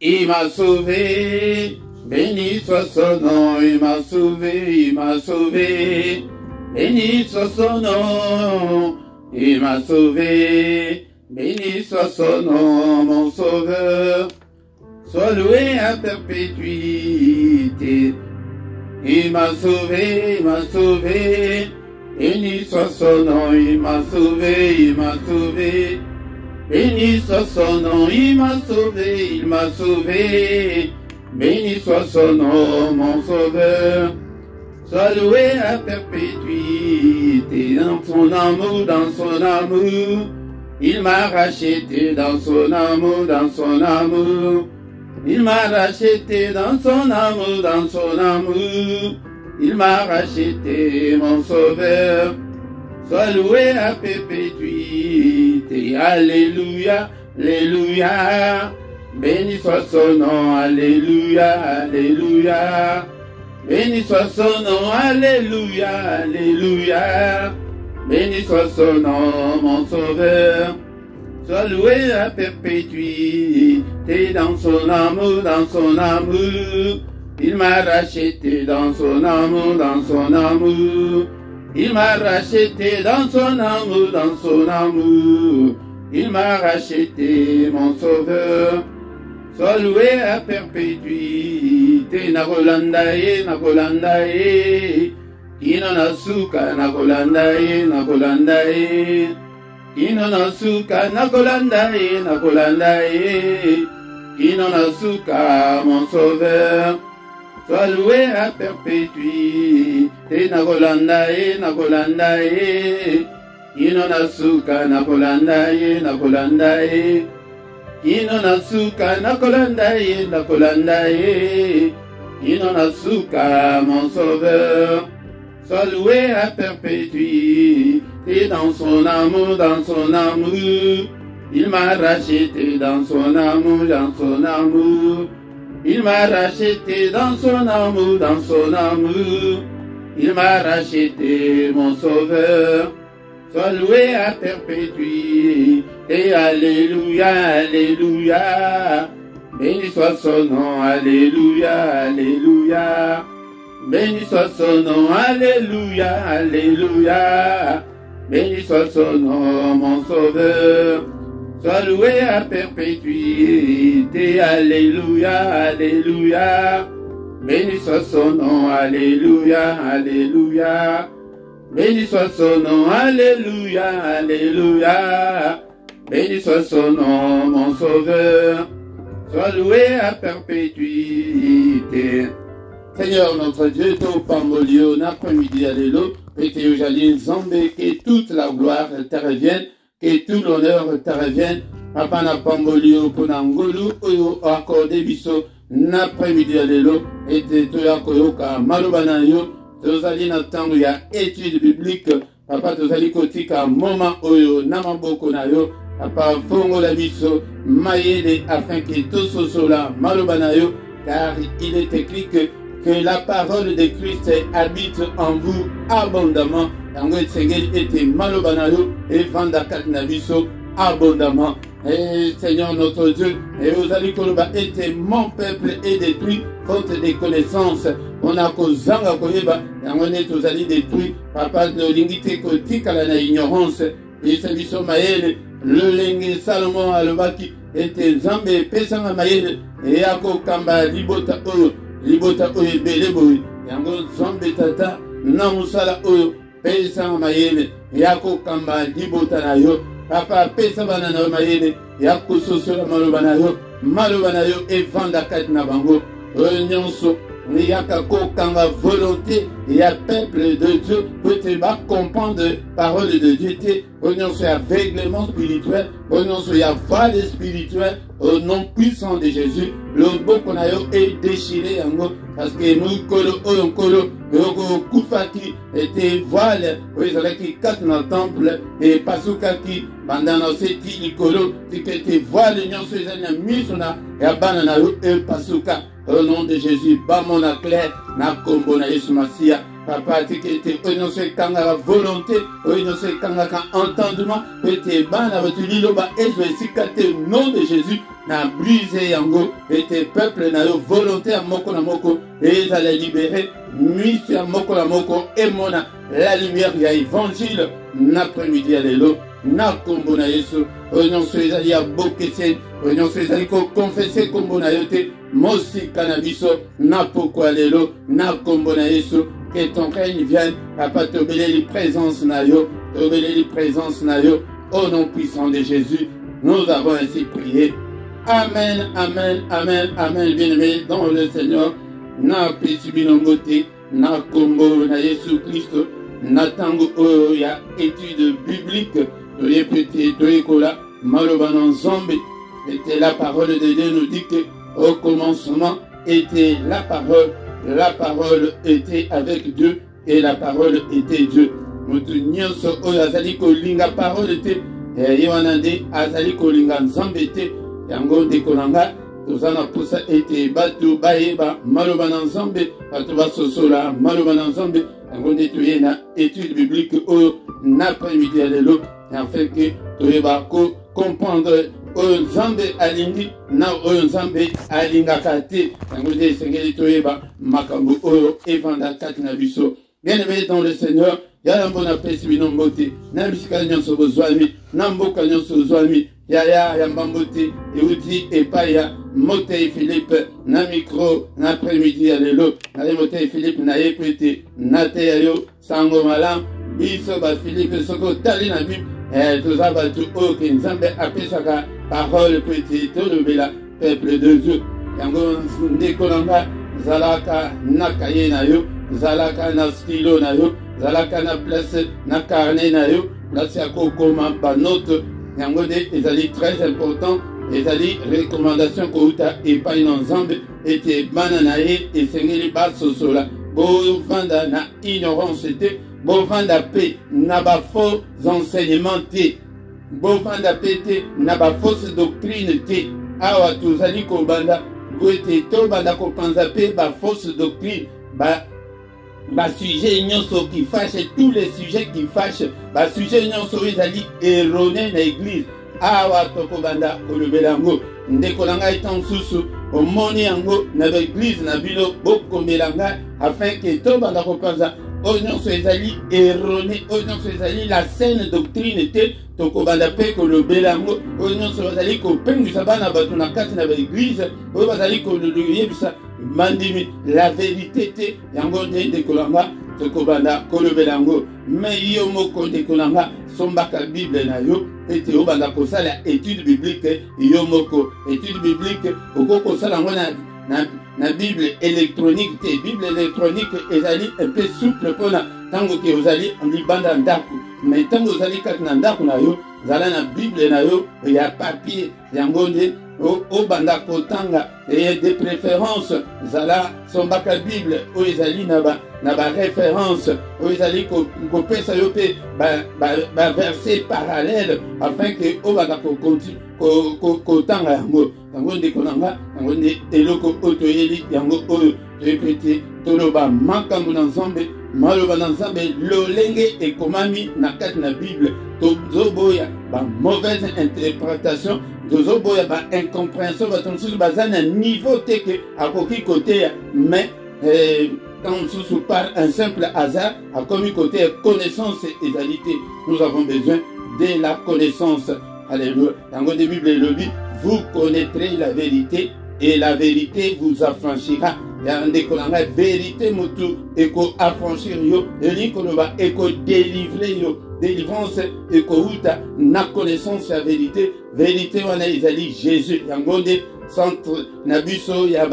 Il m'a sauvé, béni soit son nom, il m'a sauvé, il m'a sauvé. Béni soit son nom, il m'a sauvé, béni soit son nom, mon sauveur. Sois loué à perpétuité. Il m'a sauvé, béni soit son nom, il m'a sauvé, il m'a sauvé. Béni soit son nom, il m'a sauvé, béni soit son nom, mon sauveur. Sois loué à perpétuité, dans son amour, il m'a racheté dans son amour, il m'a racheté dans son amour, il m'a racheté, mon sauveur. Sois loué à perpétuité, alléluia, alléluia, béni soit son nom, alléluia, alléluia. Béni soit son nom, alléluia, alléluia. Béni soit son nom, mon sauveur. Sois loué à perpétuité dans son amour, il m'a racheté dans son amour, il m'a racheté dans son amour, il m'a racheté, mon sauveur. Sois loué à perpétuité, nakolandaye, kinonasuka, nakolandaye, kinonasuka, nakolandaye, kinonasuka, mon sauveur. Sois loué à perpétuité, nakolandaye, kinonasuka, nakolandaye, Inonasuka nakolandaye, Inonasuka, mon sauveur. Sois loué à perpétuité dans son amour, il m'a racheté dans son amour, il m'a racheté dans son amour, il m'a racheté, mon sauveur. Sois loué à perpétuité, alléluia, alléluia. Béni soit son nom, alléluia, alléluia. Béni soit son nom, alléluia, alléluia. Béni soit son nom, mon sauveur. Sois loué à perpétuité, alléluia, alléluia. Béni soit son nom, alléluia, alléluia. Béni soit son nom, alléluia, alléluia. Béni soit son nom, mon sauveur. Sois loué à perpétuité. Seigneur notre Dieu, to pambolio, l'après-midi à l'élo, et que j'allais zambé, que toute la gloire te revienne, que tout l'honneur te revienne. Papa na pambolio pour n'angolu, oyo accordé biso, l'après-midi à l'élo, et te yakoyoka, malobanayo. Tozali na tango ya étude biblique, papa tozali kotika moment oyo na maboko na yo, papa fongo la biso mayele afin que tout sola maloba na yo, car il est écrit que la parole de Christ habite en vous abondamment. Tango tsengeli ete maloba na yo et vanda kat na biso abondamment. Et Seigneur notre Dieu, et ozali koloba ete mon peuple est détruit faute de connaissances. On a kozanga koyeba, yango ne tozali détruit, papa no lingite kotikala na ignorance, et sabiso maele, le lenge Salomon alobaki, ete zambe pesanga maele, et ako kamba libota oyo bele boy, yango zambe tata, na musala oyo, pesanga maele, et ako kamba libota na yo, papa pesa bana na mayele, yako sosola maloba na yo, et vanda kat na bango, nyonso, il y a kanga volonté, il y a peuple de Dieu, peut te comprendre parole de Dieu, au nom de aveuglement spirituel, au nom de la voile spirituelle, au nom puissant de Jésus, le beau qu'on a est déchiré, parce que nous, kolo, kufaki, était voile, oui, c'est qui quatre dans le temple, et pasuka qui, pendant nos sétis, ikolo, qui était voile, nous sommes mis sur la, et abanana, et pasuka. Au nom de Jésus, bas mon clair, na kombo na Yesu Masia, papa tikete ononso ekangaka volonté ononso ekangaka entendement ete bana bato liloba ezwa esika te nom de Jésus na brise yango ete peuple na yo volonté ya moko na moko ezala libéré miso ya moko na moko emona la lumière ya évangile na après-midi ya lelo na kombo na Yesu ononso ezali ya bokese ononso ezali kokonfese kombo na yo te mosika na biso na pokwa lelo na kombo na Yesu que ton règne vienne papa tobeleli présence na yo tobeleli présence na yo au nom puissant de Jésus nous avons ainsi prié. Amen, amen, amen, amen, bien-aimé dans le Seigneur. Na pesibinongote, na kombo na Yesu Christ, na tango ya étude biblique, toye pété, toye kola, malobanon zombe. Était la parole de Dieu nous dit que au commencement était la parole était avec Dieu et la parole était Dieu. Mutu nyonso oyo azali kolinga parole te, yewanande azali kolinga nzambe te. Yango dekolanga tozana posa ete batu bayeba maloba na nzambe batu basosola maloba na nzambe yango nde toye na étude biblique oyo na après-midi ya lelo afin que toyeba comprendre oyo nzambe alingi na oyo nzambe alingaka te yango nde esengeli toyeba makambo oyo evanda kati na biso. Bien-aimé dans le Seigneur, yaya mbona pesi bino mbote na bisika nyonso bozwami na mboka nyonso ozwami yaya ya mbambote euti epai ya Motei Philippe na micro na après-midi ya lelo na Motei Philippe na ye pete na te ya yo sango malam biso ba Philippe soko tali na Bible toza batu oyo ke nzambe apesaka parole pete tolobela peuple de Dieu yango ndeko nanga zalaka na kaye na yo zalaka na stylo na yo zalaka na place na carnet na yo place ya kokoma banote yango nde ezali très important ezali recommandation kouta epai na nzambe ete bana na ye esengeli basosola bovanda na ignorance te bovanda pe na bafaux enseignement te bovanda pe te na bafausse doctrine te awa tozali kobanda po ete tobanda kopanza pe bafausse doctrine sujet nyonso qui fâche, tous les sujets qui fâchent, sujet nyonso ezali erroné na église awa tokobanda kolobelango ndeko na ngai tan susu omoni yango na église na bino bokomelanga afin que tobanda kopanza oyo nyonso ezali erroné oyo nyonso ezali la saine doctrine te tokobanda pe kolobelango oyo nyonso bazali kopengwisa bana bato na kati na baeglise oyo bazali koyebisa mandimi la vérité te yango nde ndekolanga tokobanda kolobelango me yo moko ndekolanga sombaka bible na yo ete obanda kosala étude biblique yo moko étude biblique okokosala yango na bible électronique te bible électronique ezali un peu souple mpona ntango ke ozali libanda ndako me ntango ozali kati na ndako na yo zala na bible na yo ya papier yango nde obanda kotanga de préférence zala sombaka bible oyo ezali na ba référence oyo ezali kopesa yo mpe ba verset parallèle afin que obanda kotanga yango yango ndeko na nga yango nde eloko oyo toyeli yango oyo toyepete toloba makambo na nzambe maloba na nzambe lolenge ekomami na kati na bible tozoboya ba mauvaise interprétation tozoboya ba incompréhension bato mosusu baza na niveau te ke akoki koteya mais tant mosusu par un simple hasard akomi koteya connaissance ezali te. Nous avons besoin de la connaissance. Alléluia. Yango de Bible elobi vous connaîtrez la vérité et la vérité vous affranchira. Yandeko nanga vérité mutu eko affranchir yo elikoloba eko délivrer yo délivrance eko uta na connaissance ya vérité vérité wana ezali Jésus yango nde centre na biso ya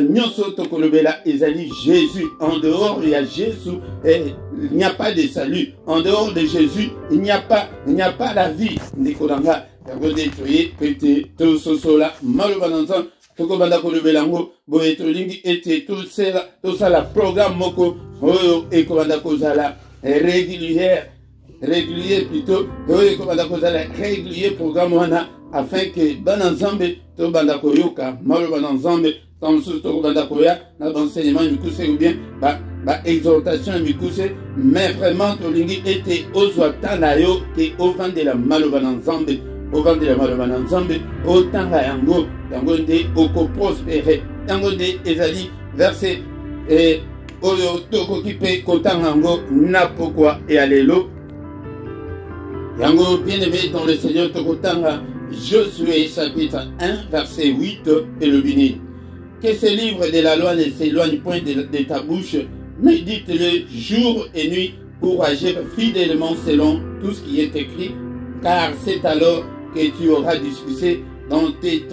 nyonso tokolobela ezali Jésus. En dehors il y a Jésus et il n'y a pas de salut. En dehors de Jésus il n'y a pas la vie. Ndeko nanga yango nde toye pete tososola maloba na nzambe tokobanda kolobelango boye tolingi ete tosala programme moko oyo ekobanda kozala régulier plutôt oyo ekobanda kozala régulier programme wana afin que bana nzambe tobanda koyoka maloba na nzambe tant mosusu tokobanda koya na baenseignement mikuse ou bien ba exhortation mikuse mais vraiment tolingi ete ozwata na yo ke ovandela maloba na Nzambe ovandela maloba na Nzambe otanga yango yango nde okoprospere yango nde ezali verset oyo tokoki mpe kotanga yango na pokwa ya lelo yango bien-aimé dans le Seigneur tokotanga Josué chapitre 1 verset 8 et le béni. Que ce livre de la loi ne s'éloigne point de ta bouche, médite-le jour et nuit pour agir fidèlement selon tout ce qui est écrit, car c'est alors que tu auras du succès dans tes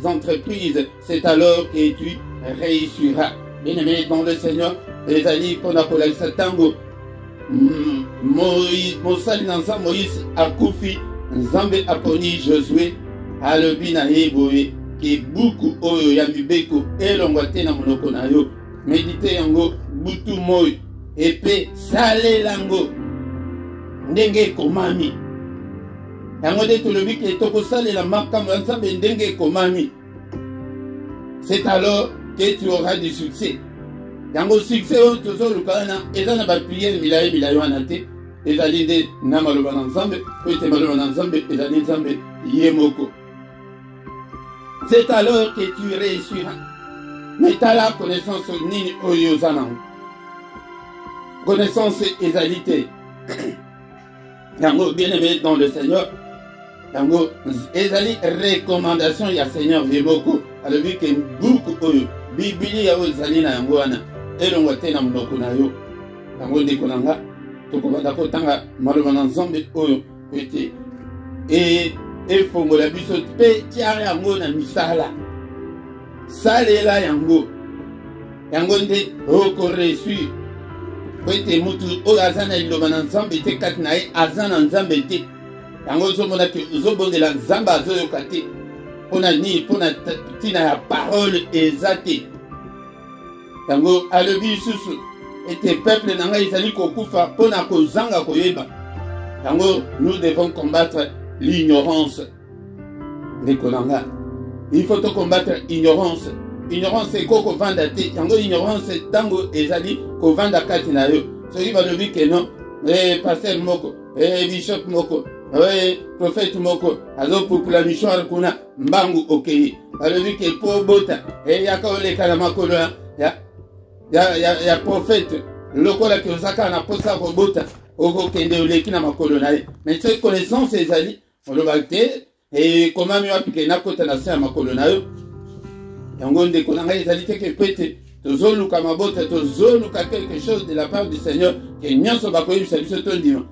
entreprises, c'est alors que tu réussiras. Bien-aimé dans le Seigneur, les alliés qu'on a collé Tango, Moïse akufi Nzambe aponi Josué alobi na yeboye ke buku oyo ya mibeko elongwa te na monoko na yo medite yango butu moyo epe salela yango ndenge ekomami yango nde tolobi ke tokosalela makambo ya Nzambe ndenge ekomami. C'est alors que tu auras du succès. Yango succès oyo tozoluka na eza na bapriere milayi wana te ezali nde na maloba na Nzambe po ete maloba na Nzambe ezali Nzambe ye moko. C'est alors que tu réussiras. Mais tala connaissance nini oyo oza nango connaissance ezali te yango bien-aimé dans le Seigneur yango ezali recommandation ya Seigneur ye moko alobi ke buku oyo Biblia oyo ezali na yango wana elongwa te na monoko na yo yango ndeko na nga tokobanda kotanga maloba na Nzambe oyo ete efongola biso mpe tia yango na misala salela yango nde okoreusir po ete mutu oyo aza na liloba na Nzambe te kati na ye aza na Nzambe te yango ozomona ke ozobondela Nzambe azoyoka te mpona nini mpona ntina ya parole eza te yango alobi lisusu ete peuple na ngai ezali kokufa mpona kozanga koyeba yango nous devons combattre l'ignorance ndeko na nga il faut to combattre ignorance eko kovanda te yango ignorance ntango ezali kovanda kati na yo soki balobi ke non paster moko bishop moko prophète moko azopupula mishwar kuna mbangu okei balobi ke po bota yaka oleka na makolo ya prophète lokola ke ozaka na posa kobota okokende oleki na makolo na ye mais soki connaissance ezali olobaki te ekomami wapi ke nakota na se ya makolo na yo yango ndeko na ngai ezali te ke po ete tozoluka mabota tozoluka quelque chose de la part du Seigneur ke nyonso bakoyebisa biso tondima.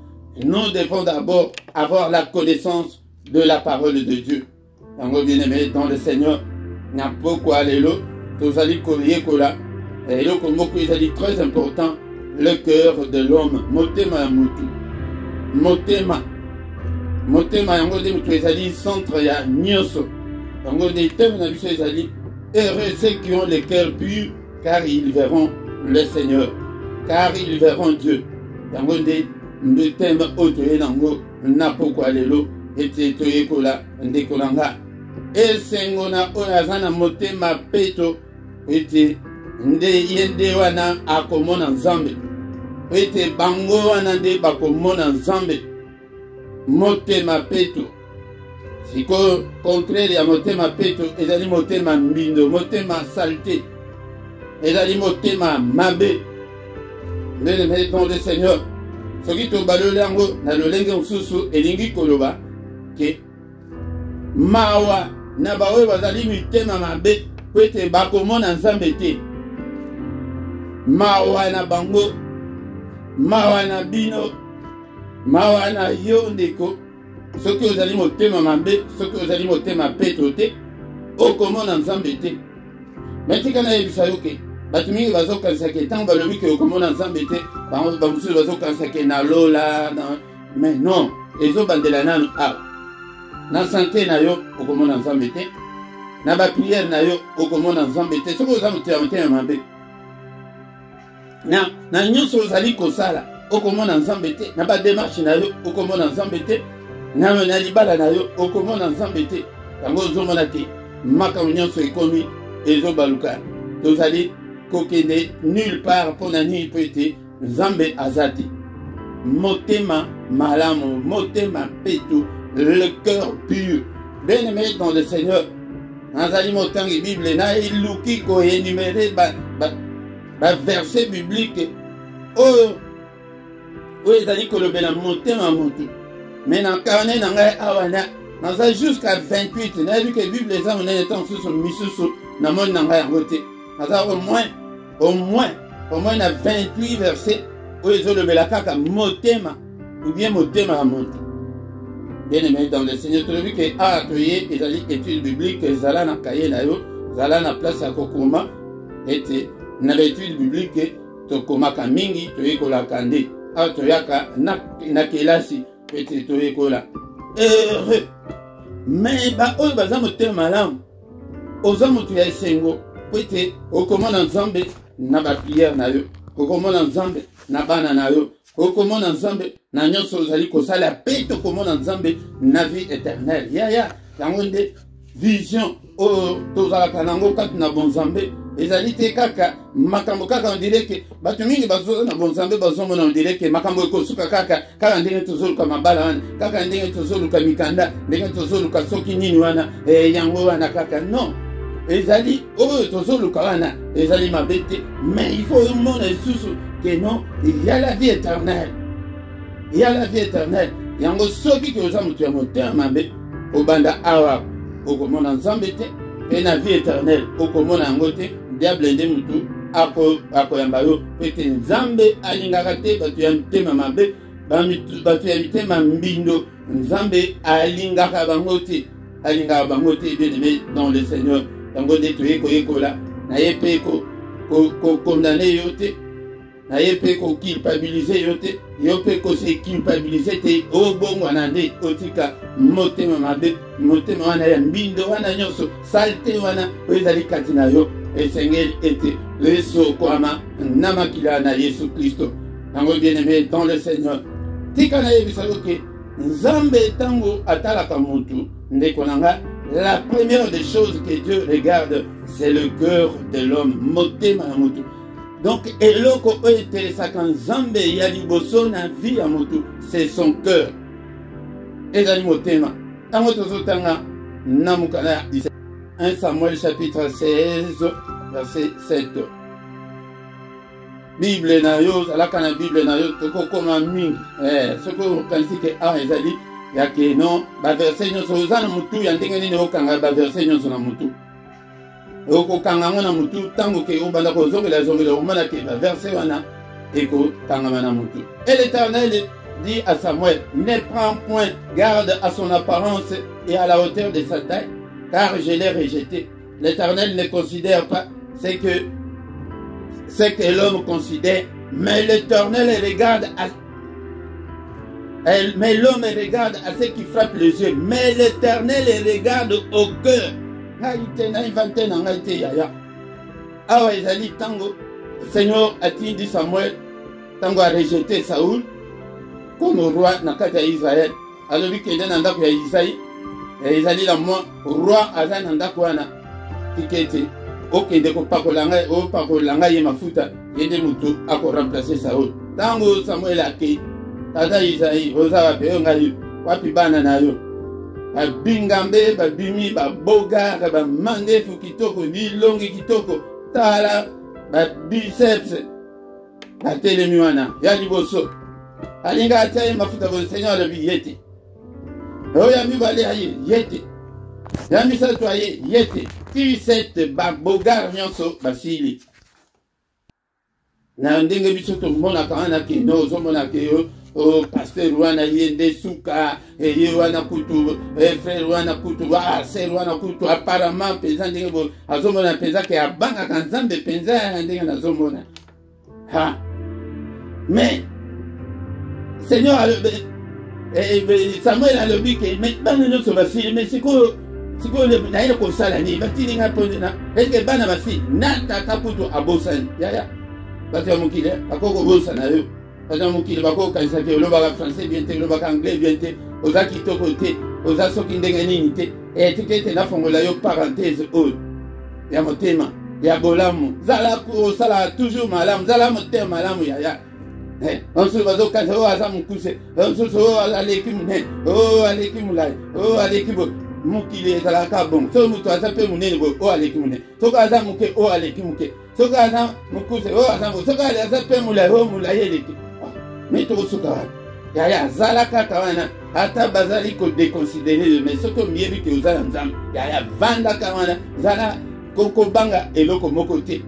Nous devons d'abord avoir la connaissance de la parole de Dieu. Yango bien-aimé dans le Seigneur na pokwa lelo tozali koyekola eloko moko ezali très important, le cœur de l'homme, motema ya mutu motema yango nde mutu ezali centre ya nyonso yango nde teme na biso ezali heureux ceux qui ont le cœur pur car ils verront le Seigneur, car ils verront Dieu. Yango nde ndetema oyo toye nango na pokwa lelo ete toyekola ndeko na nga esengo na oyo aza na motema peto ete nde ye nde wana akomona Nzambe ete bango wana nde bakomona Nzambe motema peto siko contraire ya motema peto ezali motema mbindo motema salte ezali motema mabe ndele dans le Seigneur soki tobaloli yango na lolenge mosusu elingi koloba ke mawa na baoyo bazali mitema mabe po ete bakomona Nzambe te mawa na bango mawa na bino mawa na yo ndeko soki ozali motema mabe soki ozali motema peto te okomona Nzambe te me tika nayebisa yo ke bato mingi bazokanisa ke ntango balobi ke okomona Nzambe te bamosusu bazokanisa ke na lola mais non ezobandela nano awa na sante na yo okomona Nzambe te na bapriere na yo okomona Nzambe te soki oza motema mabe na nyonso ozali kosala okomona Nzambe te na bademarshe na yo okomona Nzambe te na libala na yo okomona Nzambe te yango ozomona te makambo nyonso ekomi ezobaluka tozali kokende nulle part pour nani peut Nzambe azati. Motema malamu, motema petu, le cœur pur. Bien-aimé dans le Seigneur, Nazali motangi Bible na iluki ko énumérer ba verset biblique. Oh ezali kolobela motema mutu. Mais dans carnet nanga awana, naza jusqu'à 28, na vu que Bible les hommes n'étant sur misusu na mon nanga ngote. Naza au moins na 28 versets où ils ont levé la kaka motema ou bien motema à monter. Bien aimé dans le Seigneur, tu as vu que atoye ezali étude biblique zala na kaye na yo, zala na place à kokoma et na l'étude biblique to komaka mingi to yekola kande atoyaka na kelasi petit to yekola heureux. Mais ba oyo baza motema malamu oza mutu ya esengo pete okomona Nzambe na ba prière na yo, okomona Nzambe na bana na yo, okomona Nzambe na nyonso ozali kosala pe tokomona Nzambe na vie éternelle. Yango nde vision oyo tozalaka nango kati na bonzambe ezali te kaka makambo kaka on dirait que bato mingi bazo na bonzambe bazomona on dirait que makambo ekosuka kaka ndenge tozoluka mabala wana kaka ndenge tozoluka mikanda ndenge tozoluka soki nini wana yango wana kaka non. Ezali oyo tozoluka wana ezali mabe te, mais il faut omona lisusu que non, il y a la vie éternelle. Il y a la vie éternelle. Yango soki ke oza mutu ya motema mabe obanda awa okomona Nzambe te pe na vie éternelle okomona yango te. Diable nde mutu akoyamba yo pete Nzambe alingaka te bato ya mitema mabe bato ya mitema mbindo. Nzambe alingaka bango te, alingaka bango te. Bien aimé dans le Seigneur, yango nde toye koyekola na ye mpe kokondane yo te, na ye mpe kokilpabilize yo te, yo mpe kose kilpabilize te. Obongwana nde otika motema mabe, motema wana ya mbindo wana nyonso salte wana oyo ezali kati na yo esengeli ete esokwama na makila na Yesu Kristo. Yango bien-aimé dans le Seigneur, tika na yebisa yo ke Nzambe tango atalaka mutu ndeko nanga, la première des choses que Dieu regarde, c'est le cœur de l'homme. Motema ya mutu. Donc, eloko oyo etelesaka Nzambe ya liboso na vie ya mutu, c'est son cœur. Ezali motema. Tango tozotanga na mukana ya 1 Samuel chapitre 16, verset 7. Bible na yo, zalaka na Bible na yo, tokokoma mingi. Soko kanisi ke ezali yake non ba verset nyonso ozana mutu ya ndenge nini okanga ba verset nyonso na mutu okokanga na mutu tango ke obanda ko zongela omana ke ba verset wana eko tanga na mutu. Et l'Éternel dit à Samuel: ne prends point garde à son apparence et à la hauteur de sa taille, car je l'ai rejeté. L'Éternel ne considère pas ce que l'homme considère, mais l'Éternel regarde mais l'homme regarde à ce qui frappe les yeux, mais l'Éternel regarde au cœur. Awa ezali tango Seigneur atindi Samuel tango a rejeté Saoul comme roi na kati ya Israël. Alobi kende na ndako ya Isaïe ezali la moi roi aza na ndako wana tikete okende kopakola ngai ye mafuta yende mutu ako remplacer Saoul. Tango Samuel akei tata Isaïe oza wapi ngai wapi bana na yo babingambe babimi baboga bamandefu kitoko bilongi kitoko tala babiceps batelemi wana ya liboso alinga atia mafuta kwa Seigneur alobi yete oya mibale aye yete ya misato aye yete tisete baboga nyonso basili na ndenge biso tomonaka wana ke no ozomona ke yo o pasteur wana yende suka ye wana kutu frère wana kutu sœur wana kutu apparemment peza ndenge bo azomona peza ke abanga kanzambe peza ndenge nazomona mais Seigneur Samuel alobi ke mais bana nyonso basili mais siko naye kosala ni batili nga pondina eke bana basi na tata kutu abosani yaya bato ya mokili bakoko bosana yo bato ya mokili bakoko kanisa te olobaka français bien te olobaka anglais bien te oza kitoko te oza soki ndenge nini te etike ete nafongola yo parenthèse oyo ya motema ya bolamu zala ko sala toujours malamu zala moteur malamu ya on se bazo kaza o aza mukuse on se so aleki mune o aleki mulai o aleki bo mukile ezala ka bon so mutu aza pe munene bo o aleki mune so kaza muke o aleki muke so kaza mukuse o aza bo so kaza pe mulai o mulai eleki mais to suka ya zala kaka wana ata bazali ko déconsidérer mais ce que miebi ke uzala nzam ya vanda kawana zala koko banga eloko moko te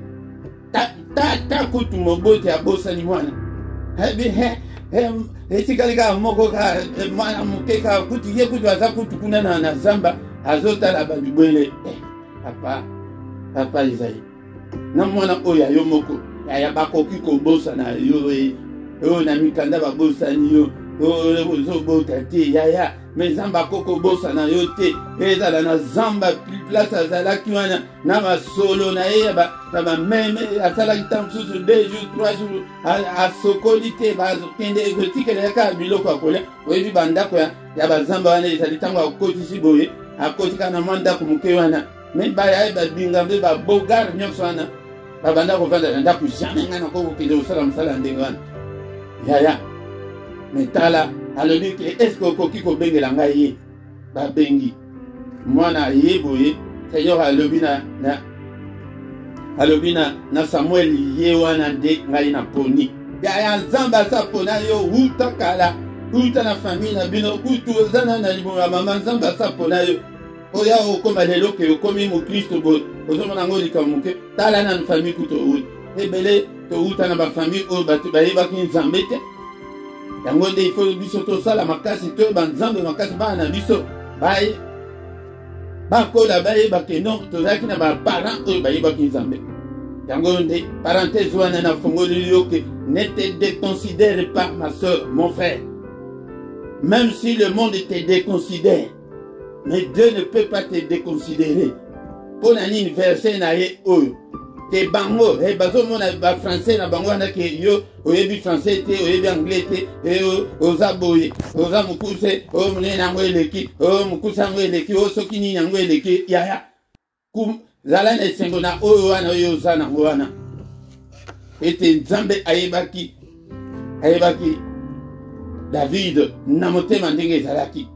ta kutu mobote abosani mwana esikalika moko ka mwana muke ka kutu ye kutu aza kutu kuna na zamba azotala babibwele papa Isaïe na mwana oyo yo moko ya bakoki kobosa na yo na mikanda babosani yo ozobota te yaya mais zamba koko bosa na yo te ezala na zamba place azalaki wana na basolo na ye na bameme asalaki ntango mosusu 2 jours 3 jours asokoli te bazokende ekotikelaka biloko ya kolia oyebi bandako ya bazamba wana ezali ntango akotisi boye akotika na mwa ndako moke wana mais bayaye babinga mpe babogare nyonso wana babanda kovanda na ndako jamais ngai nakokokende kosala mosala ndenge wana yaya metala alobi ke eske okoki kobengela ngai ye babengi mwana ye boye seigneur alobi na Samuel ye wana nde ngai naponi ya nzambe asa pona yo huta kala huta na famille na bino kutu ozana na libongo ya mama nzambe asa pona yo oya okoma lelo ke okomi mokristo boye ozomona ngo likambo moke tala na famille kutu ohuta ebele tohuta na bafamille oyo bato bayebaki nzambe te yango nde ifo biso tosala makasi to banzambe makasi bana na biso bakola bayebake non tozalaki na baparent oyo bayebaki nzambe yango nde parenthèse wana nafongoli yo ke ne te déconsidère pas ma soeur mon frère même si le monde te déconsidère mais Dieu ne peut pas te déconsidérer mpo na nini verset na ye oyo te bango bazomona bafrançais na bango wana ke yo oyebi français te oyebi anglais te oza boye oza mokuse oyo monene yango eleki oyo mokuse yango eleki oyo soki nini yango eleki yaya zala na esengo na oyo wana oyo oza nango wana ete nzambe ayebaki David na motema ndenge ezalaki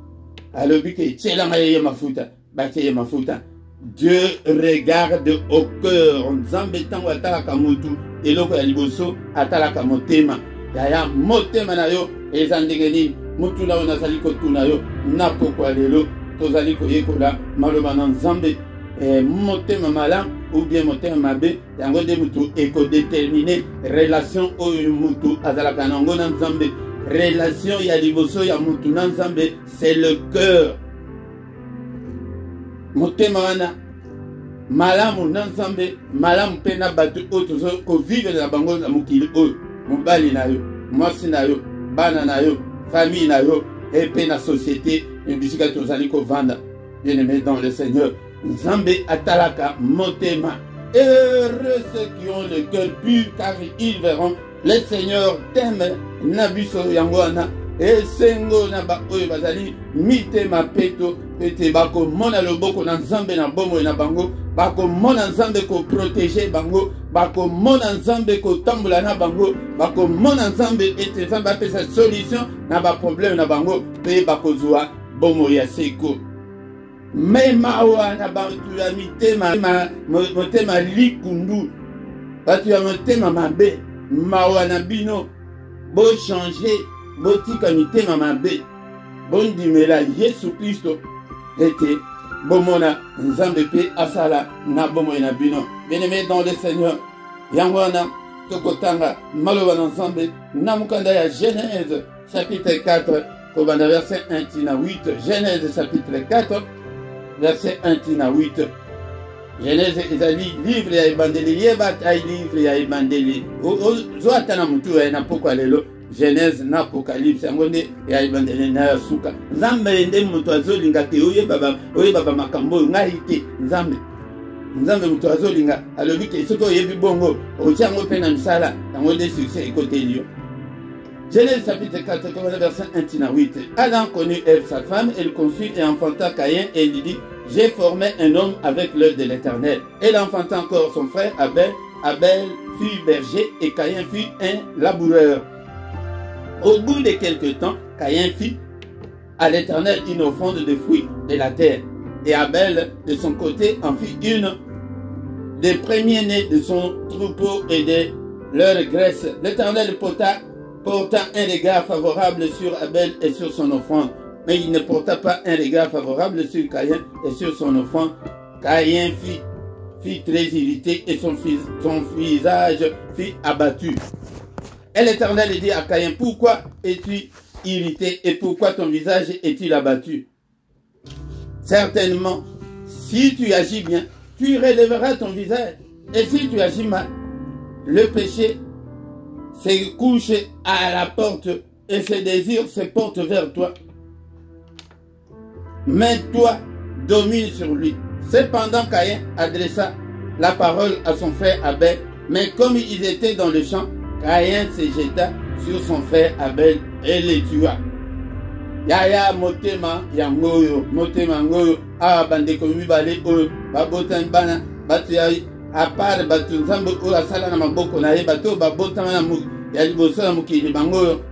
alobi ke etielanga ye mafuta batie ye mafuta. Dieu regarde au cœur. Nzambe tango atalaka mutu eloko ya liboso atalaka motema. Yaya motema na yo ezandenge nini mutu na nazali kotuna yo na pokwa lelo tozali koyekola maloba na Nzambe motema malamu ou bien motema mabe yango nde mutu ekodéterminer relation oyo mutu azalaka nango na Nzambe. Relation ya liboso ya mutu na Nzambe c'est le cœur. Motema wana malamu na Nzambe malamu pe na batu oyo tozo kovivre na bango na mokili oyo mobali na yo mwasi na yo bana na yo famille na yo pe na société bisika tozali kovanda. Bien-aimé dans le Seigneur, Nzambe atalaka motema. Heureux ceux qui ont le cœur pur car ils verront le Seigneur. T'aime na biso yango wana esengo na ba oyo bazali mitema peto pete bako mona loboko na Nzambe na bomo na bango bako mona Nzambe ko protéger bango bako mona Nzambe ko tambola na bango bako mona Nzambe ete Nzambe apesa solution na ba problème na bango pe bako zwa bomo ya seko. Mema wana bantu ya mitema motema likundu batu ya motema mabe mawa na bino bo changer botika mitema mabe bondimela Yesu Kristo ete bomona Nzambe pe asala na bomo na bino. Bien-aimé dans le Seigneur, yango wana tokotanga maloba na Nzambe na mukanda ya Genèse chapitre 4 kobanda verset 1 tina 8. Genèse chapitre 4 verset 1 tina 8. Genèse ezali livre ya ebandeli yeba ai livre ya ebandeli zo atana mutu na pokwa lelo Genèse na Apocalypse yango nde ya ebandeli na ya suka. Nzambe nde mutu azolinga te oyeba makambo ngai te Nzambe mutu azolinga alobi ke soki oyebi bongo otiango pe na misala yango nde succès ekoteli yo. Genèse chapitre 4, verset 1 à 8. Adam connut Ève sa femme, elle conçut et enfanta Caïn et lui dit, j'ai formé un homme avec l'œil de l'Éternel. Elle enfanta encore son frère Abel. Abel fut berger et Caïn fut un laboureur. Au bout de quelque temps, Caïn fit à l'Éternel une offrande de fruits de la terre. Et Abel, de son côté, en fit une des premiers-nés de son troupeau et de leur graisse. L'Éternel porta un regard favorable sur Abel et sur son offrande, mais il ne porta pas un regard favorable sur Caïn et sur son offrande. Caïn fit très irrité et son visage fut abattu. Et l'Éternel dit à Caïn, pourquoi es-tu irrité et pourquoi ton visage est-il abattu? Certainement, si tu agis bien, tu relèveras ton visage. Et si tu agis mal, le péché se couche à la porte et ses désirs se portent vers toi. Mais toi, domine sur lui. Cependant, Caïn adressa la parole à son frère Abel, mais comme ils étaient dans le champ, Caïn se jeta sur son frère Abel et le tua. Yaya motema ya ngoyo, motema ngoyo, bandeko mibale oyo, babotan bana, batu ya apart batu nzambe oyo asala na maboko na ye, batu babotama na ya liboso na mokili bangoyo.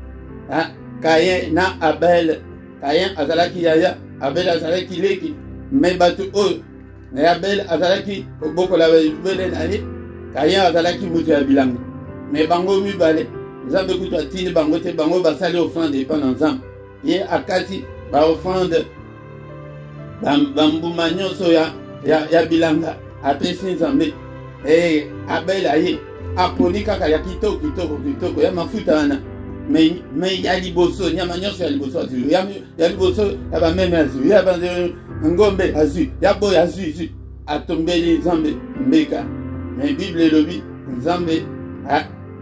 Caïn na Abel, Caïn azalaki yaya, Abel azalaki leki, mais batu oyo, na Abel azalaki oboko la bele na ye, Caïn azalaki mutu ya bilanga. Mais bango mibale, nzambe kutu atindi bango te, bango basali offrande epa na nzambe. Ye akati ba offrande bambuma nyonso ya bilanga apesi nzambe. Abel aye aponi kaka ya kitoko ya mafuta wana, mais ya liboso nyama nyonso ya liboso azwi, ya liboso ya bameme azwi, ya ngombe azwi, ya boy azwi, atombeli nzambe mbeka. Mais Bible elobi nzambe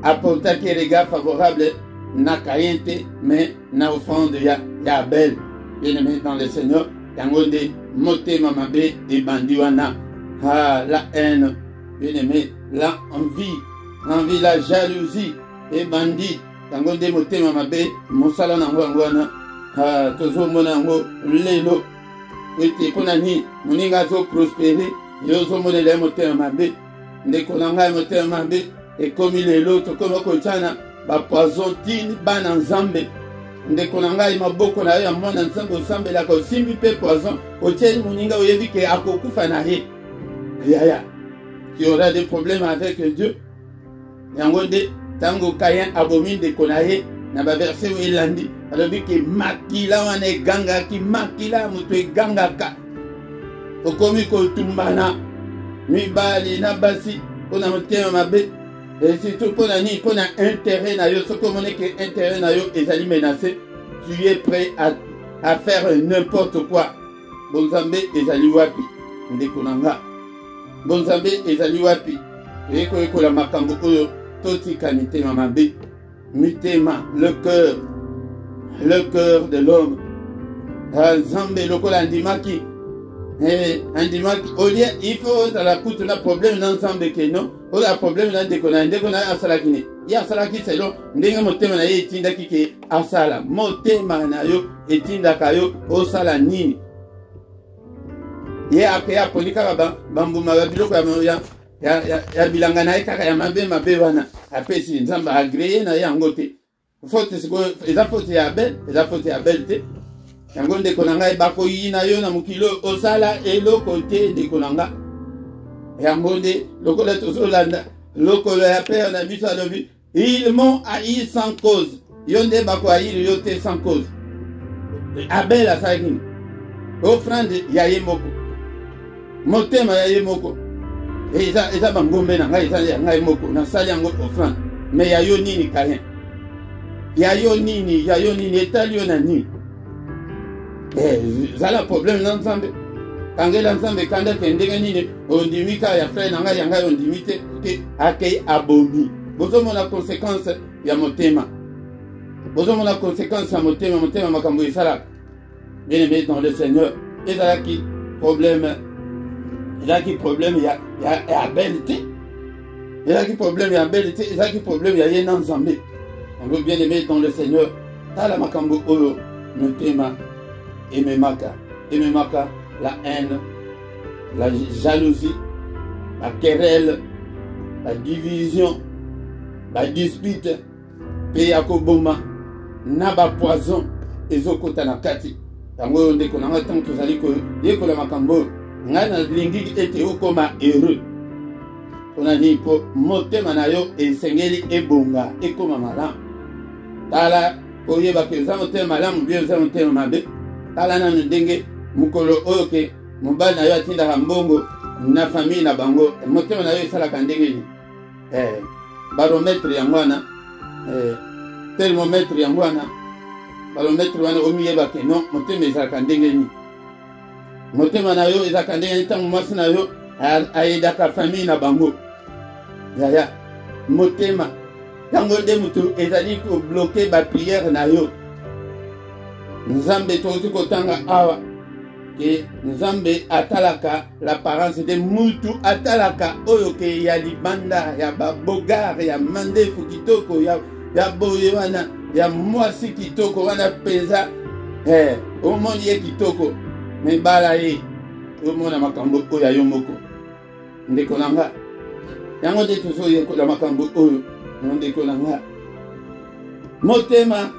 apportaki regard favorable na Caïn te, mais na offrande ya Abel. Bien-aimé dans le Seigneur, yangonde motema mabe et bandi wana. La haine, bien-aimé, la envie, la jalousie et bandi. Yangonde motema mabe, mosala nango wana. Tozo mona ngo lelo. Ete ponani, moninga zo prospérer, yozo monele motema mabe. Ndeko nanga motema mabe, et comme il est l'autre, comme kochana, poison tini bana nzambe. Ndeko na ngai maboko na ya mwana nzambe osambe la ko simbi pe poison otieni muninga oyebi ke akokufa na ye. Yaya, tu auras des problèmes avec Dieu. Yango de tango Caïn abomine ndeko na ye na ba verset où il andi alobi ke makila wana eganga ki makila mutu eganga ka. Okomi ko tumbana mibali na basi ona motema mabe. Et surtout pour un intérêt, ce qu'on est que intérêt est menacé, tu es prêt à faire n'importe quoi. Bonzambe ezali wapi, ndekonanga. Bonzambe ezali wapi. Eko la makambo oyo toti kanite mamabe. Mitema, le cœur de l'homme. Zambe lokola ndimaki. Andimaki, au lieu, il faut la coûte un problème dans l'ensemble que non. Ou la problème dans ndekona asalakine. Ya asalaki selon ndenga motema na ye etinda kike asala. Motema na yo etinda kayo osala nini. Ye akeya polika bambuma babiloko ya bilanga na ye kaka ya mabe wana. Apesi nzamba agreye na ye angote. Faute eza faute ya Abel, eza faute ya Abel te. Yango ndeko na ngai bakoyi na yo na mokilo osala eloko te ndeko na nga. Yango nde lokola tozolanda lokolo ya père na biso alobi ils m'ont haï sans cause. Yo nde bakoyiri yo te sans cause. Abel asalaki nini? Offrande ya ye moko, motema ya ye moko. Eza bangombe na ngai eza ya ngai moko nasali yango offrande. Mais ya yo nini Caïn? Ya yo nini etali yo na nini? Zala problème na nzambe. Kangela nzambe kanda kendenge nini ondimika ya frère nanga ya ngai ondimite ke akei abomi. Bozo mona conséquence ya motema. Bozo mona conséquence ya motema makambo esala. Bien aimé dans le Seigneur. Ezalaki problème ya Abel te. Ezalaki problème ya Abel te, ezalaki problème ya ye na nzambe. yango bien aimé dans le Seigneur tala makambo oyo motema ememaka la haine, la jalousie, la querelle, la division, la dispute, pe ya koboma na ba poison ezokota na kati. Tango ndeko nanga tango tozali ko yekola makambo ngai na lingi ete okoma heureux. Pona ni po motema na yo esengeli ebonga ekoma malamu. Tala koyeba ke za motema malamu bien za motema mabe. Tala na ndenge mukolo oyo ke mobali na yo atindaka mbongo na famille na bango motema na yo esalaka ndenge ni barometre ya mwana thermometre ya mwana barometre wana omiyeba ke non motema ezalaka ndenge ni motema na yo ezalaka ndenge ni ntango mwasi na yo ayedaka famille na bango yaya motema ntango nde mutu ezali kobloke bapriere na yo nzambe tokoki kotanga awa ke nzambe atalaka l'apparence de mutu atalaka oyo ke ya libanda ya babogare ya mandefu kitoko ya boye wana ya mwasi kitoko wana peza omoni ye kitoko mebala ye omona makambo oyo ya yo moko ndeko na nga yango nde tozoyekola makambo oyo ndeko na nga motema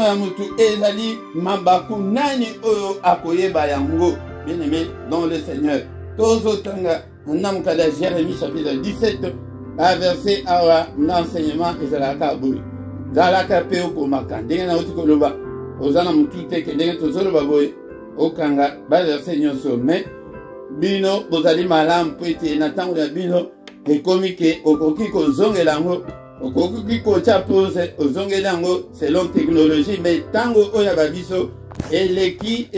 ya mutu ezali mabaku nani oyo akoyeba yango bien aimé dans le Seigneur tozotanga na mokanda Jérémie chapitre 17 verset awa na enseignement ezalaka boye zalaka pe okomaka ndenge na uti koloba oza na mutu te ke ndenge tozoloba boye okanga ba verset nyonso mais bino bozali malamu po ete na ntango ya bino ekomi ke okoki kozongela yango okoki kotia pose ozongeli yango selon technologie mais ntango oyo ya babiso eleki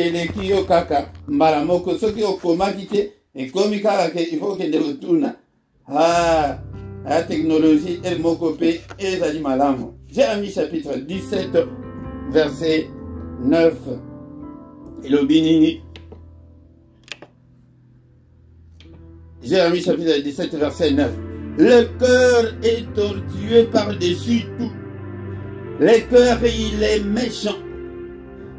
yo kaka mbala moko soki okomaki te ekomi kaka ke il faut okende kotuna ya technologie ele moko mpe ezali malamu. Jérémie chapitre 17 verset 9 elobi nini? Jérémie chapitre 17 verset 9. Le cœur est tortueux par-dessus tout. Le cœur, il est méchant.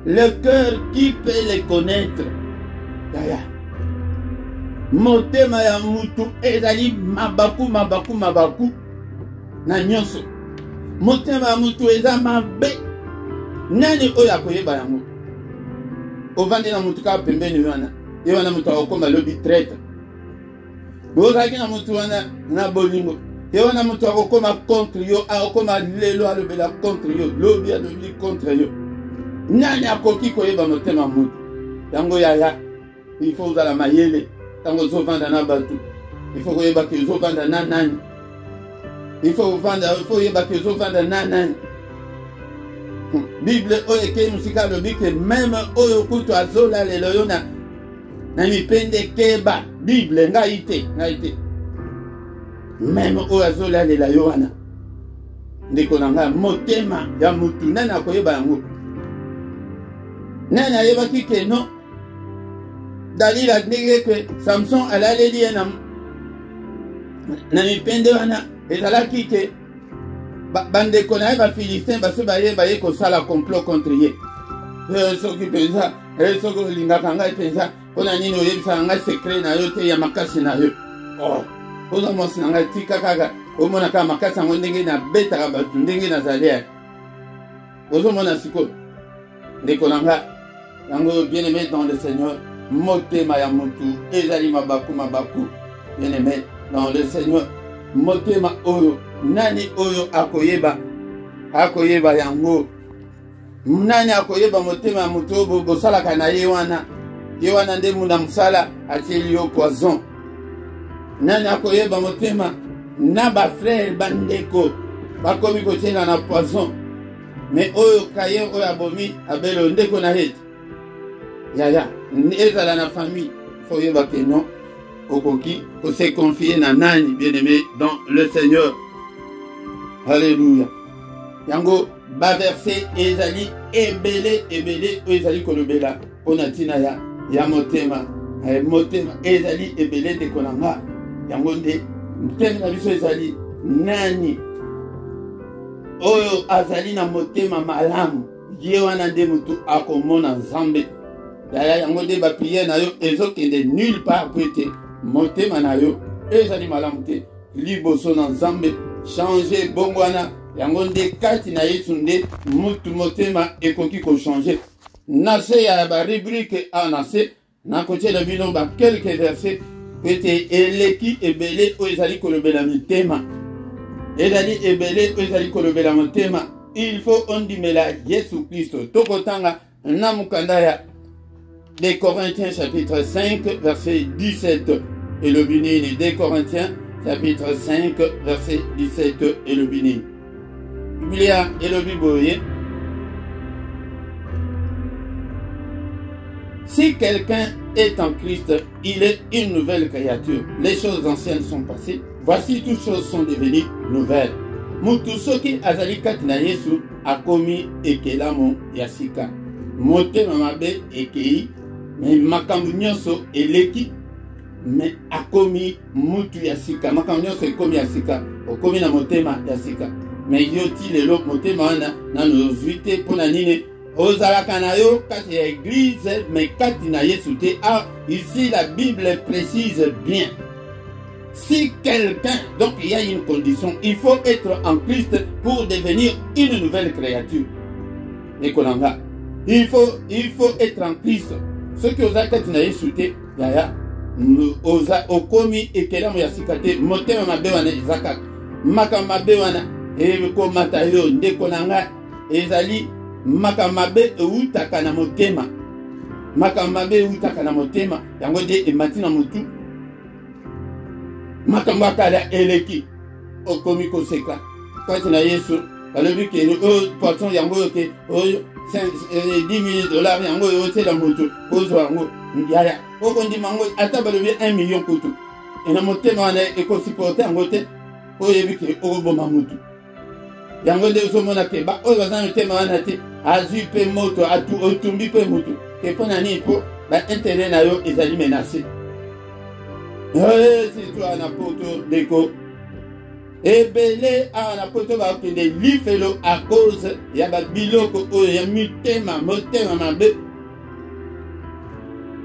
Le cœur, qui peut les connaître? Yaya. Motema ya mutu ezali mabaku na nyonso. Motema ya mutu eza mabe. Nani oyo akoyeba yango? Ovandi na mutu ka pembeni wana. Ye wana mutu akokoma lobi traître. Bozaki na mutu wana na bolingo. Ye wana mutu akokoma contre yo, akokoma lelo alobela contre yo, lobi alobi contre yo. Nani akoki koyeba motema mutu? Yango yaya, il faut uzala mayele. Tango zovanda na batu. Il faut koyeba ke zovanda na nani. Il faut yeba ke zovanda na nani. Bible oyo ke musika lobi ke même oyo kutu azola lelo yo na mipende keba. Bible ngai te. Même oyo azolalela yo wana ndeko na ngai motema ya mutu nani akoyeba yango? Nani ayebaki ke non Dalila ndenge ke Samson alaleli ye na mipende wana ezalaki ke bandeko na ye bafilistin baso bayeba ye kosala complot contre ye. Soki mpenza soki olingaka ngai mpenza mpona nini oyebisaka ngai sekret na yo te ya makasi na yo? Oza mwasi na ngai tika kaka omona kaka makasi yango ndenge nabetaka bato ndenge nazali ya ozomona sikoyo ndeko na nga yango bien aimé dans le Seigneur motema ya mutu ezali mabaku bien aimé dans le Seigneur motema oyo nani oyo akoyeba yango? Nani akoyeba motema ya mutu oyo bosalaka na ye wana nde muna mosala atieli yo poison? Nani akoyeba motema na bafrere bandeko bakomi kotiela na poison mais oyo kaye oyo abomi abelo ndeko na hete yaya ezala na famille faut yeba ke non okoki kose confier na nani bien aimé dans le Seigneur. Alléluia. Yango ba verset ezali ebele oyo ezali kolobela mpona ntina ya motema ezali ebele ndeko na nga yango nde motema na biso ezali nani oyo azali na motema malamu ye wana nde mutu akomona nzambe yaya yango nde bapriere na yo ezokende nulle part po ete motema na yo ezali malamu te liboso na nzambe change bongo wana yango nde kati na yesu nde mutu motema ekoki kochange na se ya barubrike a na se nakotiela bino bakelke verset po ete eleki ebele oyo ezali kolobela mitema ezali ebele oyo ezali kolobela motema il faut ondimela yesu kristo tokotanga na mukanda ya des Corinthiens chapitre 5 verset 17 et le binini. Des Corinthiens chapitre 5 verset 17 et le binini. Biblia et le Bible. Si quelqu'un est en Christ, il est une nouvelle créature. Les choses anciennes sont passées. Voici toutes choses sont devenues nouvelles. Mutusoki azali katina Yesu akomi ekelamo yasika. Mote mamabe ekei. Mais makambo nyonso eleki mais akomi mutu ya sika makambo nyonso ekomi ya sika okomi na motema ya sika mais yo ti lelo motema wana nano ozwi te mpona nini ozalaka na yo kati ya église mais kati na Yesu te. Ah, ici la Bible précise bien si quelqu'un, donc il y a une condition, il faut être en Christ pour devenir une nouvelle créature. Ekolanga, il faut être en Christ. Ce que vous avez dit, c'est yaya oza okomi ekelamu ya sikate motema mabe wana ezaka makamba mabe wana ko matayo ndeko nanga ezali makamba mabe eutaka na motema makamba mabe eutaka na motema yango de ematina mutu makamba kala eleki okomi koseka kati na Yesu balobi ke poisson yango ke oyo $10,000 yango yotela mutu kozwa yango yaya okondi mango ata balobi 1 million kutu ena motema wana ekosupporter yango te oyebi ke okoboma mutu yango nde ozomona ke ba oyo baza motema wana te azwi mpe moto otumbi mpe mutu ke mpona nini mpo baintere na yo ezali menase surtout ana poto ndeko ebele ana poto bakende lifelo à cause ya babiloko oyo ya mitema motema mabe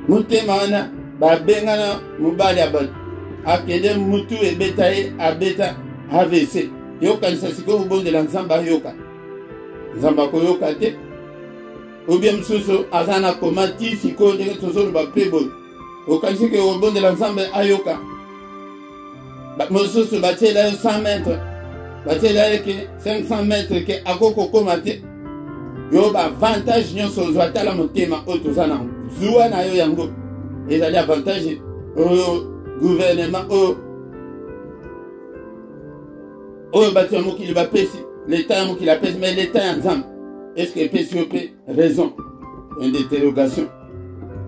motema wana babengana mobali ya bato akende mutu ebeta ye abeta AVC yokanisa sikoyo kobondela nzambe ayoka nzambe akoyoka te obie mosusu aza na koma ti sikoyo ndenge tozoloba mpe boye okanisi ke kobondela nzambe ayoka mosusu batiela yo 100 mètres batiela ye ke 500 mètres ke akokokoma te yo baavantage nyonso ozwa tala motema oyo toza nango zuwa na yo yango ezali avantage oyo gouvernement oyo bato ya mokili bapesi l'état ya mokili apesi mais l'état ya nzambe est-ce que epesi yo mpe raison une interrogation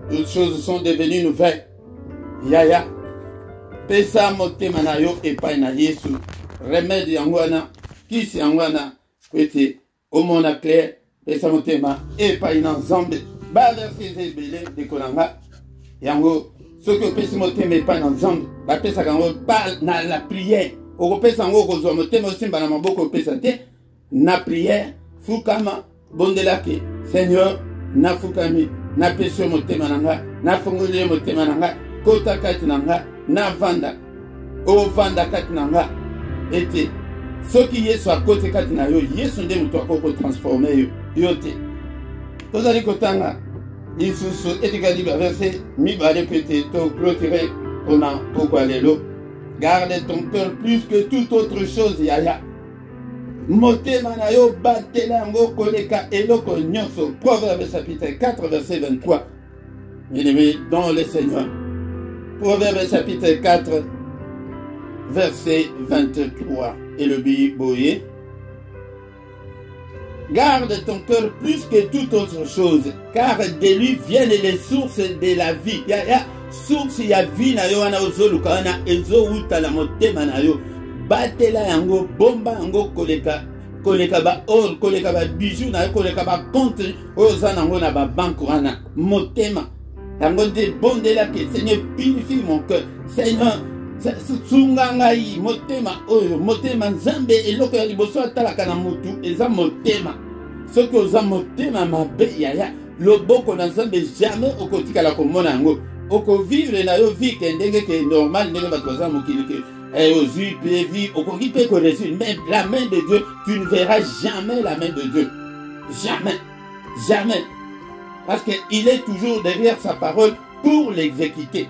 toutes choses sont devenues nouvelles yaya pesa motema na yo epai na Yesu remède yango wana kisi yango wana po ete omona clair pesa motema epai na nzambe baverse ebele ndeko na nga yango soki opesi motema epai na nzambe bapesaka yango na la prière okopesa yango okozwa motema osimba na maboko opesa te na prière fukama bondelaki Seigneur nafukami napesi yo motema na nga nafungoli yo motema na nga kota kati na nga navanda ovanda kati na nga ete soki Yesu akote kati na yo Yesu nde moto akokotransforme yo te tozali kotanga lisusu etikali baverse mibale mpe te toclôturer mpona pokwa lelo garde ton cœur plus que toute autre chose yaya motema na yo batela yango koleka eloko nyonso Proverbe chapitre 4 verset 23 bien-aimé dans le Seigneur Proverbe chapitre 4 verset 23 et le Biboye garde ton cœur plus que toute autre chose car de lui viennent les sources de la vie ya source ya vie na yo wana ozoluka wana ezowuta na motema na yo batela yango bomba yango koleka ba or koleka ba bijou na yo koleka ba compte oza nango na ba banque wana motema yango nde bondela ke Seigneur purifie mon cœur Seigneur sunga ngai motema oyo motema nzambe eloko ya liboso atalaka na mutu eza motema soki oza motema mabe yaya loboko na nzambe jamais okotikala komona yango okovivre na yo vie ke ndenge ke normal ndenge bato baza mokili ke ozwi pe vie okoki pe koresu mais la main de Dieu tu ne verras jamais la main de Dieu jamais parce que il est toujours derrière sa parole pour l'exécuter.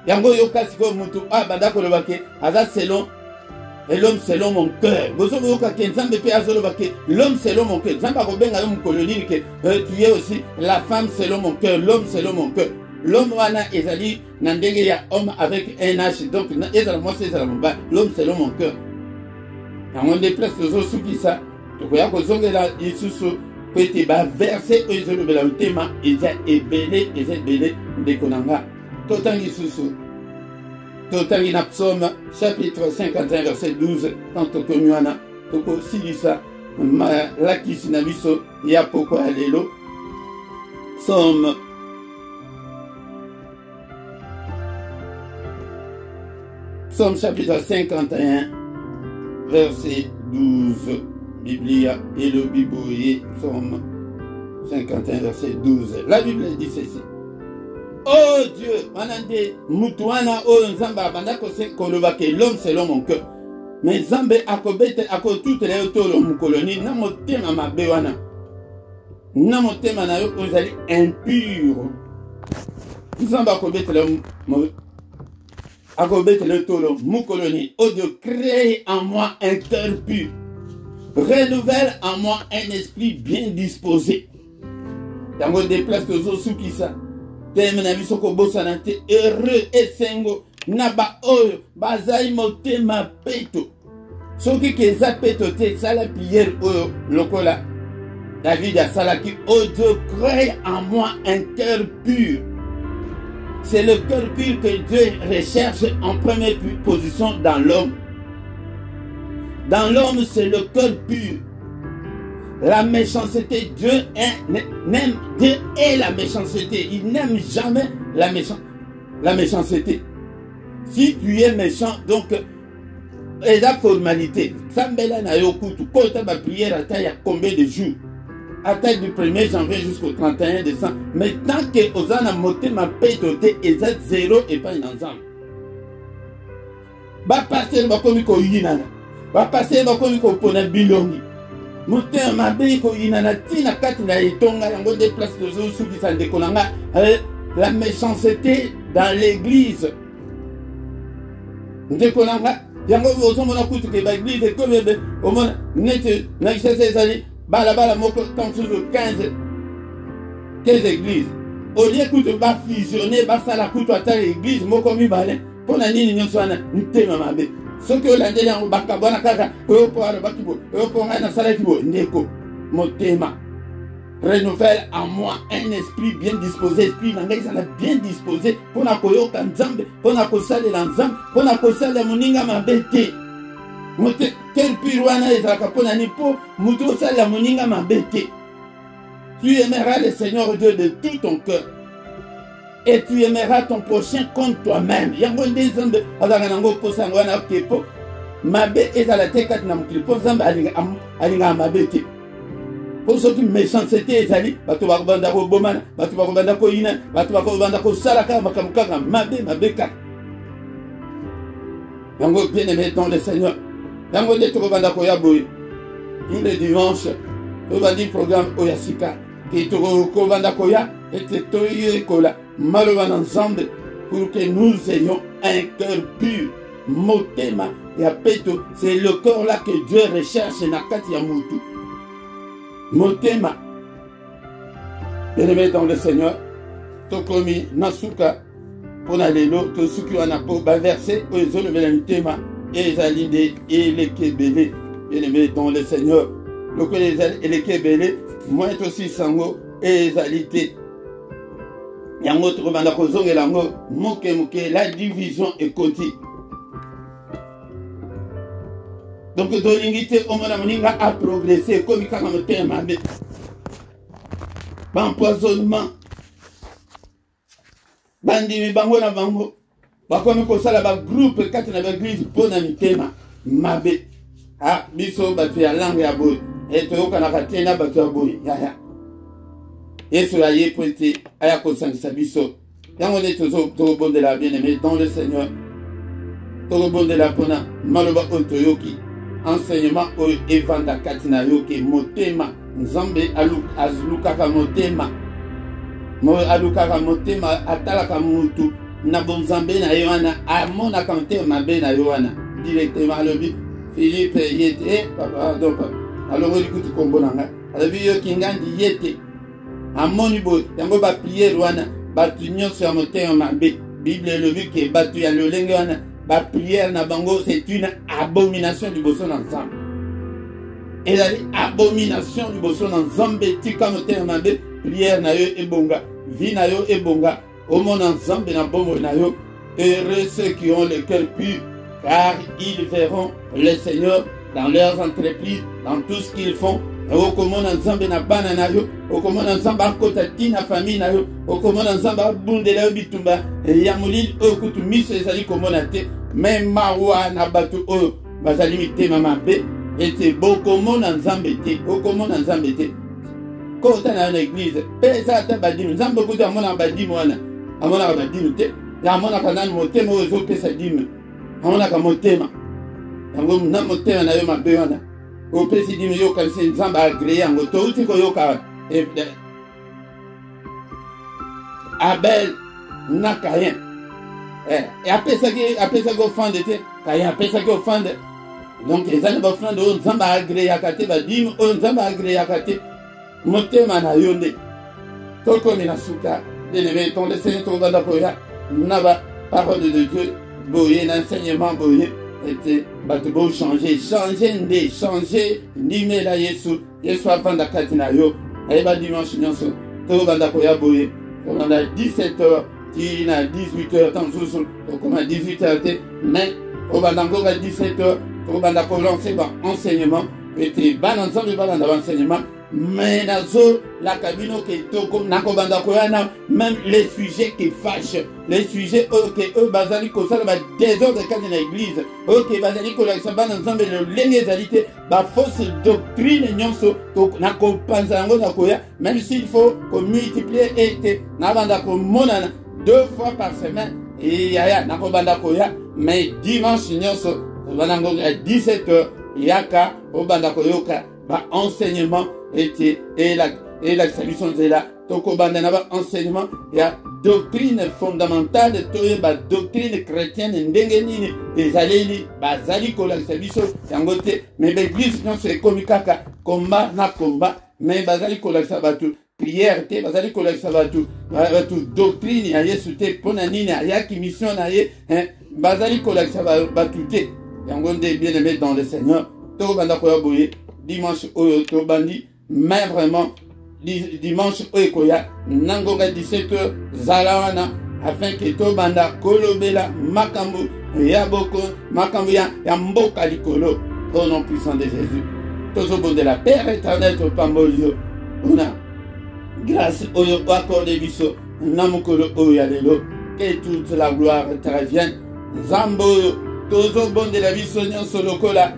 Yango yoka siko mutu banda koloba ke aza selon et l'homme selon mon cœur. Bozo yoka ke nzambe pe azoloba ke l'homme selon mon cœur. Nzamba ko benga yo mukoloni ke tu es aussi la femme selon mon cœur, l'homme selon mon cœur. L'homme wana ezali na ndenge ya homme avec un H donc ezala mwasi ezala mobali l'homme selon mon cœur. Yango nde place zo suki sa to ko ya ko zongela isusu pete ba verset ezolobela utema eza ebele de konanga. Totangi susu. Totangi na psaume chapitre 51 verset 12 quand tokomiwana toko silisa lakisi na biso ya poko alelo. Psaume chapitre 51 verset 12. Biblia et le Biboye, Psaume 51 verset 12. La Bible dit ceci. Oh Dieu, manande mutuana o nzamba banda ko se koloba ke l'homme selon mon cœur. Mais nzambe akobete akotute le tolo mukoloni na motema mabe wana. Na motema na yo ozali impur. Nzamba akobete le tolo mukoloni. Oh Dieu, crée en moi un cœur pur. Renouvelle en moi un esprit bien disposé. Dans vos déplaces que vous souki ça. Heureux et sengo naba oyo bazai motema peto soki keza peto te sala prière oyo lokola David a salaki oh Dieu crée en moi un cœur pur. C'est le cœur pur que Dieu recherche en première position dans l'homme. Dans l'homme c'est le cœur pur. La méchanceté, Dieu est la méchanceté. Il n'aime jamais la méchanceté. Si tu es méchant, donc, et la formalité. Sambela na yokutu. Quand tu as prière, à taille à combien de jours? À taille du 1er janvier jusqu'au 31 décembre. Mais tant que Ozana moté ma paix doté, et ça zéro et pas une ensemble. Ba passer ma komiko yinana. Ba passer ma komiko pona bilongi. Moteur mabe ko inana tina kati na etonga yango des places de zo suki sa ndekolanga la méchanceté dans l'église ndekolanga yango bozo mona kutu ke ba église comme au monde net na kise sali bala moko tant sur 15 églises au lieu kutu ba fusionner ba sala kutu ata église moko mi bale pona nini nyonso wana ntema mabe. Ce que l'année en Bakabana Kaka, Ndeko, Motema, renouvelle en moi un esprit bien disposé, esprit bien disposé, pour la Koyoka Nzambe, pour la Kosale Lanzam, pour la Kosale Moninga Mabete. Quel pirouana est la Capona Nipo, Moutosa la Moninga Mabete. Tu aimeras le Seigneur Dieu de tout ton cœur. Et tu aimeras ton prochain comme toi-même. Yango ndezambe azanganango posangwana kepo mabe ezala tekat na mukili po zambe alinga mabe te. Po soki méchanceté ezali bato bakobanda ko bomana bato bakobanda ko ina bato bakobanda ko salaka makamukaka mabe ka. Yango bien aimé dans le Seigneur. Yango nde tokobanda ko yaboy tous les dimanches tobandi programme oyasika ke tokobanda ko ya et toye kola Maloban ensemble pour que nous ayons un cœur pur. Motema et apeto, c'est le cœur là que Dieu recherche na kati ya mutu. Motema. Bien-aimé dans le Seigneur, tokomi nasuka pona lelo to suki wana po ba verset ozo le motema et zalide et les kebele. Bien-aimé dans le Seigneur, le que les kebele moi aussi sango et zalite. Yango tokobanda kozongela ngo moke la division est continue. Donc dolingite omona moninga a progressé comme kaka motema mabe. Empoisonnement. Bandimi bango na bango bakomi kosala bagroupe kati na baeglise mpo na mitema mabe. Biso bato ya langue ya boye toyokanaka te na bato ya boye yaya. Yesu aye po ete aya kosangisa biso. Yango nde tozobondela bien-aimé dans le Seigneur. Tozobondela mpona maloba oyo toyoki. Enseignement oyo evanda kati na yo ke motema Nzambe alukaka motema. Alukaka motema atalaka mutu na bonzambe na yo wana amonaka motema mabe na yo wana directement alobi Philippe yete papa donc alongoli kuti kombo nanga alobi yo kingandi yete amoni bo yango ba prière wana batu nyonso ya motema mabe. Bible elobi ke batu ya lolenge wana ba prière na bango c'est une abomination liboso na Nzambe. Et la abomination liboso na Nzambe tika motema mabe prière na yo ebonga vie na yo ebonga omona Nzambe na bombo na yo. Heureux ceux qui ont le cœur pur car ils verront le Seigneur dans leurs entreprises, dans tout ce qu'ils font. Okomona Nzambe na bana na yo, okomona Nzambe akota tina famille na yo, okomona Nzambe abundela yo bitumba ya molili oyo kutu miso ezali komona te. Même mawa na bato oyo bazali mitema mabe ete bokomona Nzambe te, okomona Nzambe te. Kota na l'église pesa ata badimu Nzambe kutu amona badimu wana amona badimu te ya amona kanani motema oyo ezopesa dimu amona ka motema yango na motema na yo mabe wana opesi dimu yo kanisi Nzambe agree yango touti koyoka Abel na Caïn apesaki ofande te Caïn apesaki ofande donc ezali bafande oyo Nzambe agree yaka te badimu oyo Nzambe agree yaka te motema na yo nde tokomi na suka bien-aimé ton le Seigneur tobanda koya na ba parole de Dieu boye na enseignement boye ete bato bo changer ndimela Yesu avanda kati na yo ayeba dimanche nyonso tobanda koya boye tobanda 17h ti na 18h tant mosusu tokoma 18h te mais tobanda ngonga 17h tobanda kolancer ba enseignement ete bana Nzambe balanda ba enseignement. Mais nazo la cabine que toko nako banda koyana même les sujets qui fâchent, les sujets que eux bazali ko sala ba désordre kati na église, que bazali ko la sabana Nzambe le lengezalité ba fausse doctrine nyonso to nako panza ngo nakoya même s'il faut ko multiplier et na banda ko monana 2 fois par semaine et yaya nako banda koya mais dimanche nyonso bana ngo à 17h yaka o banda koyoka ba enseignement et la solution c'est là toko banda na ba enseignement ya doctrine fondamentale to ba doctrine chrétienne ndenge nini ezaleli bazali ko la solution yango te mais l'église non c'est comme kaka combat na combat mais bazali ko la sabatu prière te bazali ko la sabatu doctrine ya Yesu te pona nini ya ki mission na ye bazali ko la sabatu te yango nde bien-aimé dans le Seigneur toko banda ko boye dimanche oyo to bandi. Mais vraiment, dimanche oekoya nangoga 17h zalawana afin que to banda kolobela makambo ya boko makambo ya mboka likolo au nom puissant de Jésus. Tozo bon de la Père éternel to pambolio ona grâce oyo accordé biso namukolo oyo lelo que toute la gloire te revienne Zambo tozo bon de la biso nyonso lokola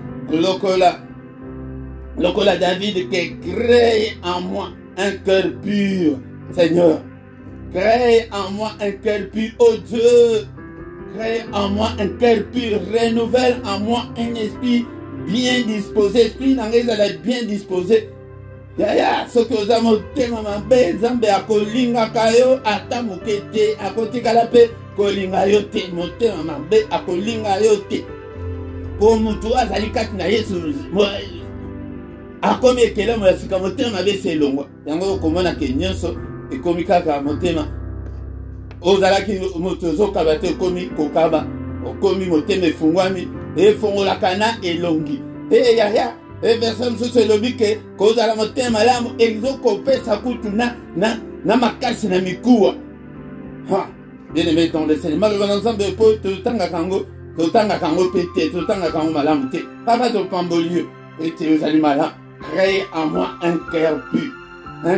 David qui crée en moi un cœur pur. Seigneur, crée en moi un cœur pur. Oh Dieu, crée en moi un cœur pur. Renouvelle en moi un esprit bien disposé. Esprit n'engage bien disposé. Yaya, ce que vous avez monté, maman, Nzambe akolinga kayo atamukete akotikala pe kolinga yo te monté maman akolinga yo te. Pour mutu azali kati na Yesu. Akomi ekele mo yasika motema bese longo yango komona ke nyonso ekomi kaka motema ozalaki motozo kabate komi kokaba okomi motema efungwami efongolaka na elongi yaya verset mosusu elobi ke kozala motema malamu ezokopesa kutu na makasi na mikuwa bien-aimé dans le Seigneur maloba na Nzambe po totangaka yango pe te totangaka yango malamu te papa topamboli ete ozali malamu. Crée en moi un cœur pur, un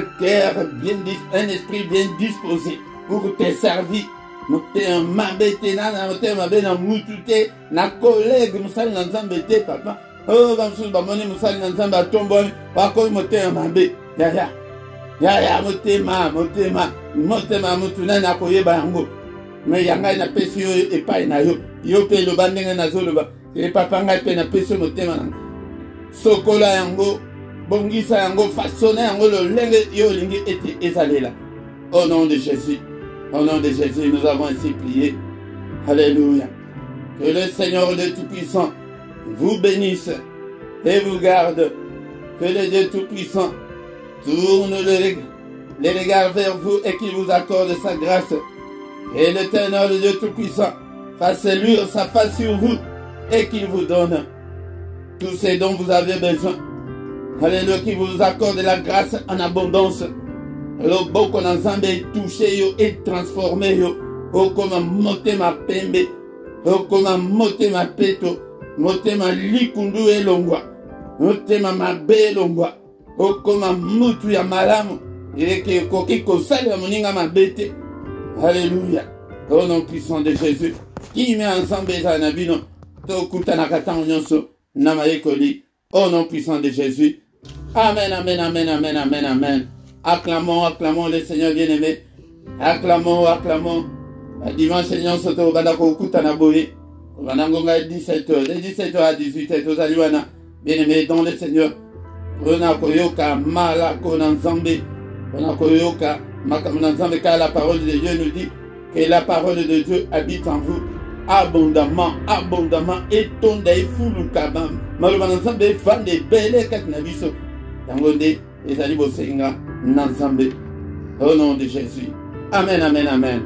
esprit bien disposé pour te servir. motema mabe te na motema mabe na mutu te na collègue mosali na nzambe te papa oh bamsusu bamoni mosali na nzambe atomboli bakomi motema mabe ya motema mutu nani akoyeba yango me yangai napesi yo epai na yo yo mpe eloba ndenge nazoloba papa ngai mpe napesi yo motema nanga sokola yango bongisa yango fasona yango lolenge yo olingi ete ezalela. Au nom de Jésus, nous avons ainsi prié. Alléluia. Que le Seigneur le Tout-Puissant vous bénisse et vous garde. Que le Dieu Tout-Puissant tourne les regards vers vous et qu'il vous accorde sa grâce. Et l'Éternel, le Dieu Tout-Puissant, fasse luire sa face sur vous et qu'il vous donne tout ce dont vous avez besoin. Alléluia, qu'il vous accorde la grâce en abondance. Le boko na nzambe touché yo et transformé yo. O koma motema pembe. O koma motema peto. Motema likundu elongwa. Motema mabe elongwa. O koma mutu ya malamu. Ireke koki kosali ya moninga mabete. Alléluia. Au nom puissant de Jésus. Qui met ensemble les anabino. Tokuta nakata onyonso. Namayekoli. Au nom puissant de Jésus. Amen, amen, amen, amen, amen, amen. Acclamons, acclamons le Seigneur bien-aimé. Acclamons, acclamons. Dimanche, Seigneur, soto bandako okuta na boye. Banangonga 17h, de 17h à 18h, tozaliwana. Bien-aimé dans le Seigneur. On a koyoka malako na nzambe. On a koyoka makamuna nzambe car la parole de Dieu nous dit que la parole de Dieu habite en vous abondamment, abondamment et tonda et fuluka. Malobana nzambe fande bele kat na biso. Yangonde ezali bosenga. Au nom de Jésus. Amen, amen, amen.